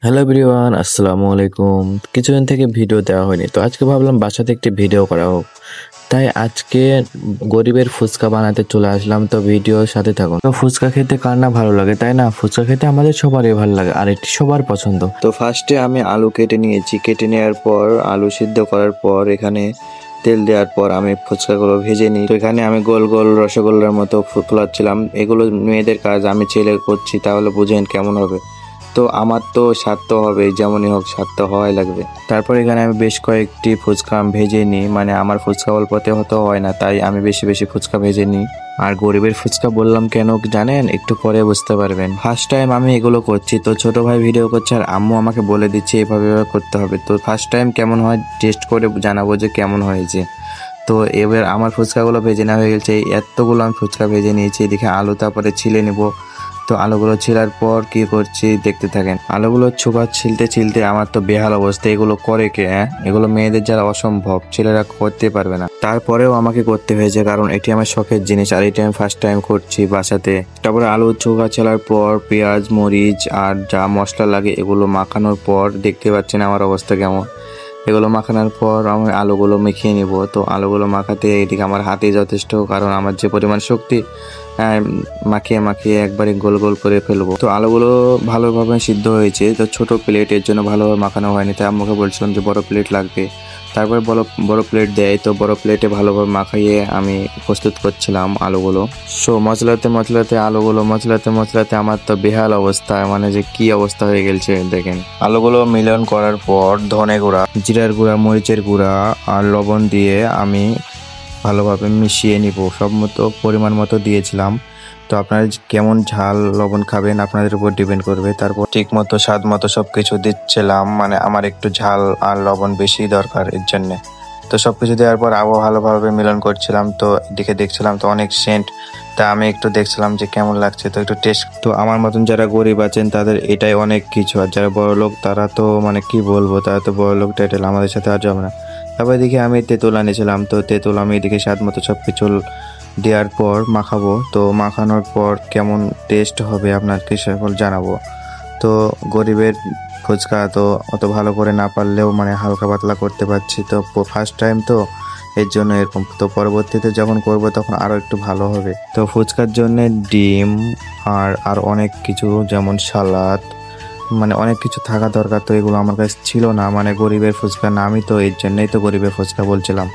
Hello everyone, আসসালামু আলাইকুম। কিছুদিন থেকে ভিডিও দেওয়া হয়নি, তো আজকে ভাবলাম বাসাতে একটি ভিডিও করা হোক। তাই আজকে গরিবের ফুচকা বানাতে চলে আসলাম। তো ভিডিওর সাথে থাকুন। তো ফুচকা খেতে কার না ভালো লাগে, তাই না? ফুচকা খেতে আমাদের সবারই ভালো লাগে, আর এটি সবার পছন্দ। তো ফার্স্টে আমি আলু কেটে নিয়েছি। কেটে নেওয়ার পর আলু সিদ্ধ করার পর এখানে তেল দেওয়ার পর আমি ফুচকাগুলো ভেজে নিই। তো এখানে আমি গোল গোল রসগোল্লার মতো ফোলাচ্ছিলাম। এগুলো মেয়েদের কাজ, আমি ছেলে করছি, তাহলে বুঝেন কেমন হবে। তো আমার তো স্বাদ তো হবে, যেমনই হোক স্বাদ তো হওয়াই লাগবে। তারপর এখানে আমি বেশ কয়েকটি ফুচকা ভেজে নিই, মানে আমার ফুচকা অল্পতে হতে হয় না, তাই আমি বেশি বেশি ফুচকা ভেজে নিই। আর গরিবের ফুচকা বললাম কেন জানেন? একটু পরে বুঝতে পারবেন। ফার্স্ট টাইম আমি এগুলো করছি, তো ছোট ভাই ভিডিও করছে আর আম্মু আমাকে বলে দিচ্ছে এভাবে এভাবে করতে হবে। তো ফার্স্ট টাইম কেমন হয় টেস্ট করে জানাবো যে কেমন হয়েছে। তো এবার আমার ফুচকাগুলো ভেজে নেওয়া হয়ে গেছে। এতগুলো আমি ফুচকা ভেজে নিয়েছি। এদিকে আলু তারপরে ছিলে নেব। তো আলুগুলো ছিলার পর কি করছি দেখতে থাকেন। আলুগুলো ছোকা ছিলতে ছিলতে আমার তো বেহাল অবস্থা। এগুলো করে কে? এগুলো মেয়েদের যারা অসম্ভব, ছেলেরা করতে পারবে না। তারপরেও আমাকে করতে হয়েছে, কারণ এটি আমার শখের জিনিস আর এটি আমি ফার্স্ট টাইম করছি বাসাতে। তারপরে আলু ছোকা ছেলার পর পেঁয়াজ মরিচ আর যা মশলা লাগে এগুলো মাখানোর পর দেখতে পাচ্ছেন আমার অবস্থা কেমন। এগুলো মাখানোর পর আমি আলুগুলো মেখে নিব। তো আলুগুলো মাখাতে এদিকে আমার হাতেই যথেষ্ট, কারণ আমার যে পরিমাণ শক্তি, মাখিয়ে মাখিয়ে একবারে গোল গোল করে ফেলবো। তো আলুগুলো ভালোভাবে সিদ্ধ হয়েছে। তো ছোট প্লেটের জন্য ভালোভাবে মাখানো হয়নি, তাই আম্মুকে বলছিলাম যে বড় প্লেট লাগবে। তারপরে বড় বড় প্লেট দেয়, তো বড় প্লেটে ভালোভাবে মাখাইয়ে আমি প্রস্তুত করছিলাম আলুগুলো। সো মশলাতে আমার তো বেহাল অবস্থা, মানে যে কি অবস্থা হয়ে গেছে দেখেন। আলুগুলো মিলন করার পর ধনে গুঁড়া, জিরার গুঁড়া, মরিচের গুঁড়া আর লবণ দিয়ে আমি ভালোভাবে মিশিয়ে নিব। সব মতো পরিমাণ মতো দিয়েছিলাম। তো আপনারা কেমন ঝাল লবণ খাবেন আপনাদের উপর ডিপেন্ড করবে। তারপর ঠিক মতো স্বাদ মতো সবকিছু দিচ্ছিলাম, মানে আমার একটু ঝাল আর লবণ বেশি দরকার এর জন্য। তো সবকিছু দেওয়ার পর আবার ভালোভাবে মিলন করছিলাম। তো এদিকে দেখছিলাম তো অনেক সেন্ট, তা আমি একটু দেখছিলাম যে কেমন লাগছে, তো একটু টেস্ট। তো আমার মতন যারা গরিব আছেন তাদের এটাই অনেক কিছু, আর যারা বড় লোক তারা তো মানে কি বলবো, তারা তো বড় লোক টাইটেল, আমাদের সাথে আর যাবে না। তারপর এদিকে আমি তেঁতুল আনিয়েছিলাম। তো তেঁতুল আমি এদিকে স্বাদ মতো সব কিছু দেওয়ার পর মাখাবো। তো মাখানোর পর কেমন টেস্ট হবে আপনাকে সকল জানাবো। তো গরিবের ফুচকা তো অত ভালো করে না পারলেও মানে হালকা পাতলা করতে পারছি। তো ফার্স্ট টাইম তো এর জন্য এরকম। তো পরবর্তীতে যখন করব তখন আরও একটু ভালো হবে। তো ফুচকার জন্য ডিম আর অনেক কিছু, যেমন সালাদ, মানে অনেক কিছু থাকা দরকার। তো এগুলো আমার কাছে ছিল না, মানে গরিবের ফুচকা নামই তো, এর জন্যই তো গরিবের ফুচকা বলছিলাম।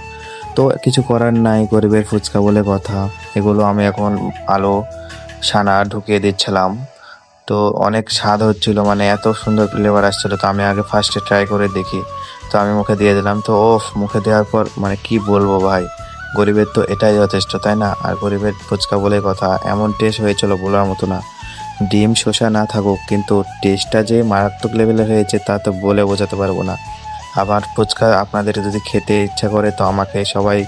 তো কিছু করার নাই, গরিবের ফুচকা বলে কথা। এগুলো আমি এখন আলো সানা ঢুকিয়ে দিচ্ছিলাম। তো অনেক স্বাদ হচ্ছিল, মানে এত সুন্দর ফ্লেভার আসছিল। তো আমি আগে ফার্স্টে ট্রাই করে দেখি। তো আমি মুখে দিয়ে দিলাম। তো মুখে দেওয়ার পর মানে কি বলবো ভাই, গরিবের তো এটাই যথেষ্ট, তাই না? আর গরিবের ফুচকা বলে কথা, এমন টেস্ট হয়েছিল বলার মতো না। ডিম শসা না থাকুক, কিন্তু টেস্টটা যে মারাত্মক লেভেলের হয়েছে তা তো বলে বোঝাতে পারবো না। আবার ফুচকা আপনাদের যদি খেতে ইচ্ছা করে তো আমাকে সবাই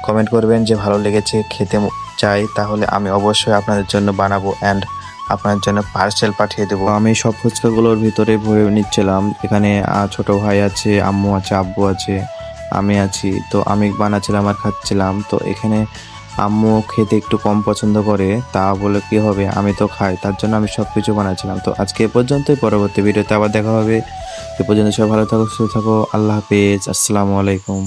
কমেন্ট করবেন যে ভালো লেগেছে, খেতে চাই, তাহলে আমি অবশ্যই আপনাদের জন্য বানাবো অ্যান্ড আপনার জন্য পার্সেল পাঠিয়ে দেবো। আমি সব ফুচকাগুলোর ভিতরে ভরে নিচ্ছিলাম। এখানে ছোট ভাই আছে, আম্মু আছে, আব্বু আছে, আমি আছি। তো আমি বানাচ্ছিলাম আর খাচ্ছিলাম। তো এখানে আম্মু খেতে একটু কম পছন্দ করে, তা বলে কি হবে, আমি তো খাই, তার জন্য আমি সব কিছু বানাচ্ছিলাম। তো আজকে এ পর্যন্তই, পরবর্তী ভিডিওতে আবার দেখা হবে। এ পর্যন্ত সবাই ভালো থাকো, সুস্থ থাকো, আল্লাহ হাফেজ, আসসালামু আলাইকুম।